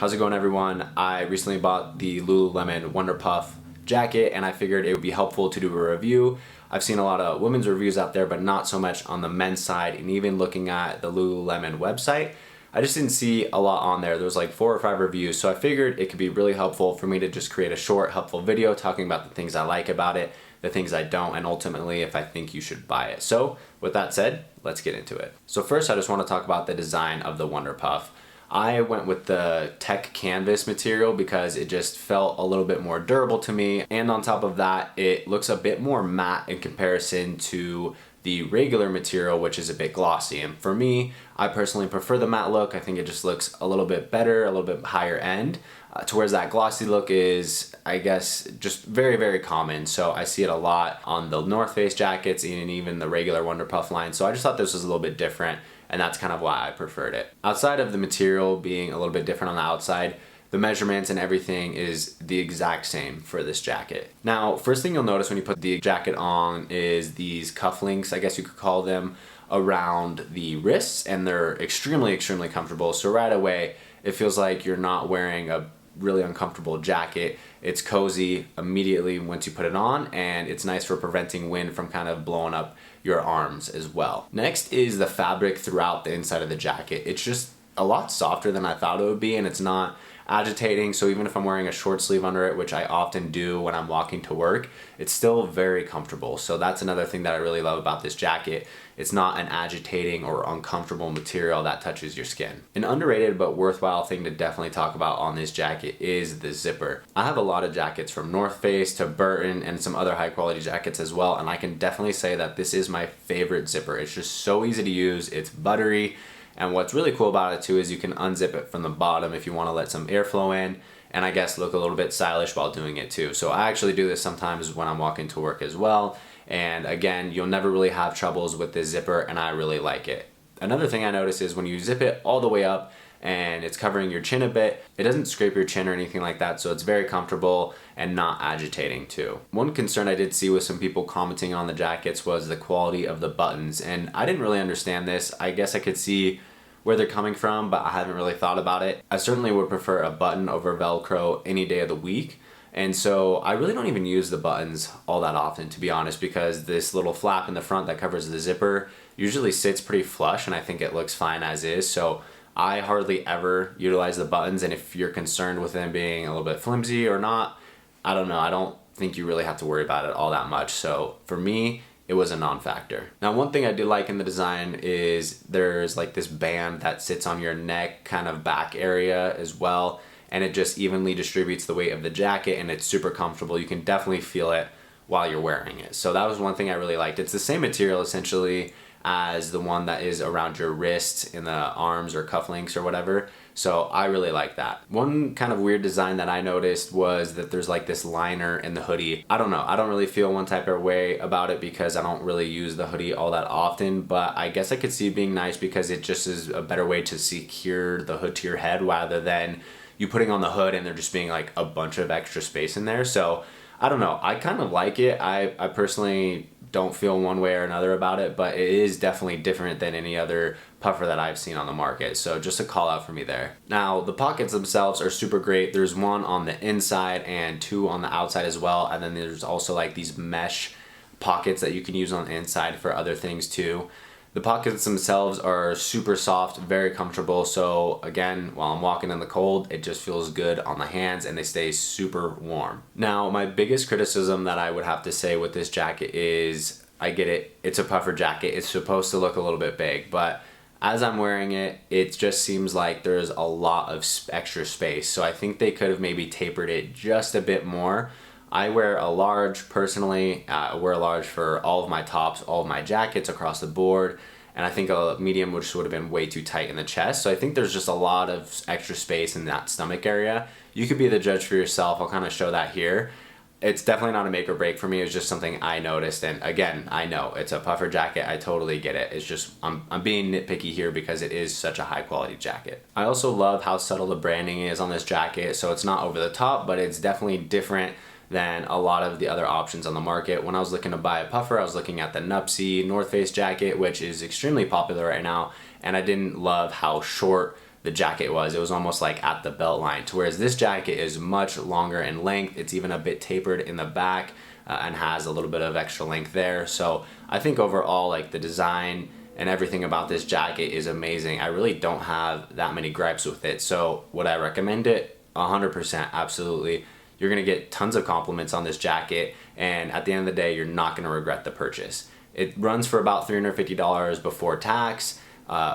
How's it going, everyone? I recently bought the Lululemon Wunderpuff jacket and I figured it would be helpful to do a review. I've seen a lot of women's reviews out there, but not so much on the men's side, and even looking at the Lululemon website, I just didn't see a lot on there. There was like 4 or 5 reviews, so I figured it could be really helpful for me to just create a short, helpful video talking about the things I like about it, the things I don't, and ultimately if I think you should buy it. So with that said, let's get into it. So first I just want to talk about the design of the Wunderpuff. I went with the tech canvas material because it just felt a little bit more durable to me, and on top of that it looks a bit more matte in comparison to the regular material, which is a bit glossy. And for me, I personally prefer the matte look. I think it just looks a little bit better, a little bit higher end, towards that glossy look is, I guess, just very, very common. So I see it a lot on the North Face jackets and even the regular Wunderpuff line. So I just thought this was a little bit different, and that's kind of why I preferred it. Outside of the material being a little bit different on the outside, the measurements and everything is the exact same for this jacket. Now, first thing you'll notice when you put the jacket on is these cufflinks, I guess you could call them, around the wrists, and they're extremely, extremely comfortable. So right away, it feels like you're not wearing a really uncomfortable jacket. It's cozy immediately once you put it on, and it's nice for preventing wind from kind of blowing up your arms as well. Next is the fabric throughout the inside of the jacket. It's just a lot softer than I thought it would be, and it's not agitating. So even if I'm wearing a short sleeve under it, which I often do when I'm walking to work, it's still very comfortable. So that's another thing that I really love about this jacket. It's not an agitating or uncomfortable material that touches your skin. An underrated but worthwhile thing to definitely talk about on this jacket is the zipper. I have a lot of jackets from North Face to Burton and some other high quality jackets as well, and I can definitely say that this is my favorite zipper. It's just so easy to use, it's buttery, and what's really cool about it too is you can unzip it from the bottom if you want to let some airflow in, and I guess look a little bit stylish while doing it too. So I actually do this sometimes when I'm walking to work as well. And again, you'll never really have troubles with this zipper, and I really like it. Another thing I notice is when you zip it all the way up and it's covering your chin a bit, it doesn't scrape your chin or anything like that, so it's very comfortable and not agitating too. One concern I did see with some people commenting on the jackets was the quality of the buttons, and I didn't really understand this. I guess I could see where they're coming from, but I haven't really thought about it. I certainly would prefer a button over Velcro any day of the week. And so I really don't even use the buttons all that often, to be honest, because this little flap in the front that covers the zipper usually sits pretty flush, and I think it looks fine as is. So I hardly ever utilize the buttons, and if you're concerned with them being a little bit flimsy or not, I don't know. I don't think you really have to worry about it all that much. So for me, it was a non-factor. Now, one thing I do like in the design is there's like this band that sits on your neck kind of back area as well, and it just evenly distributes the weight of the jacket, and it's super comfortable. You can definitely feel it while you're wearing it. So that was one thing I really liked. It's the same material essentially as the one that is around your wrists in the arms or cufflinks or whatever. So I really like that. One kind of weird design that I noticed was that there's like this liner in the hoodie. I don't know, I don't really feel one type of way about it because I don't really use the hoodie all that often, but I guess I could see it being nice because it just is a better way to secure the hood to your head rather than you putting on the hood and there just being like a bunch of extra space in there. So I don't know, I kind of like it. I personally don't feel one way or another about it, but it is definitely different than any other puffer that I've seen on the market. So just a call out for me there. Now, the pockets themselves are super great. There's one on the inside and 2 on the outside as well. And then there's also like these mesh pockets that you can use on the inside for other things too. The pockets themselves are super soft, very comfortable. So again, while I'm walking in the cold, it just feels good on the hands and they stay super warm. Now, my biggest criticism that I would have to say with this jacket is, I get it, it's a puffer jacket. It's supposed to look a little bit big, but as I'm wearing it, it just seems like there's a lot of extra space. So I think they could have maybe tapered it just a bit more. I wear a large personally. I wear a large for all of my tops, all of my jackets across the board, and I think a medium would have been way too tight in the chest. So I think there's just a lot of extra space in that stomach area. You could be the judge for yourself. I'll kind of show that here. It's definitely not a make or break for me. It's just something I noticed, and again, I know it's a puffer jacket. I totally get it. It's just I'm being nitpicky here because it is such a high quality jacket. I also love how subtle the branding is on this jacket. So it's not over the top, but it's definitely different than a lot of the other options on the market. When I was looking to buy a puffer, I was looking at the Nuptse North Face jacket, which is extremely popular right now, and I didn't love how short the jacket was. It was almost like at the belt line, to whereas this jacket is much longer in length. It's even a bit tapered in the back and has a little bit of extra length there. So I think overall, like, the design and everything about this jacket is amazing. I really don't have that many gripes with it. So would I recommend it? 100%, absolutely. You're gonna get tons of compliments on this jacket, and at the end of the day, you're not gonna regret the purchase. It runs for about $350 before tax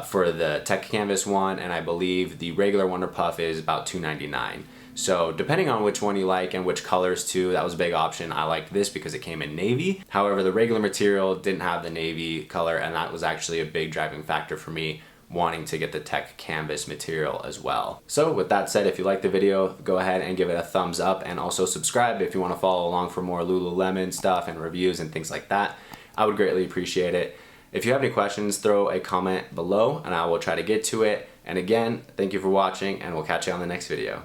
for the Tech Canvas one, and I believe the regular Wunderpuff is about $299. So depending on which one you like and which colors too, that was a big option. I liked this because it came in navy. However, the regular material didn't have the navy color, and that was actually a big driving factor for me wanting to get the Tech Canvas material as well. So with that said, if you like the video, go ahead and give it a thumbs up, and also subscribe if you want to follow along for more Lululemon stuff and reviews and things like that. I would greatly appreciate it. If you have any questions, throw a comment below and I will try to get to it. And again, thank you for watching, and we'll catch you on the next video.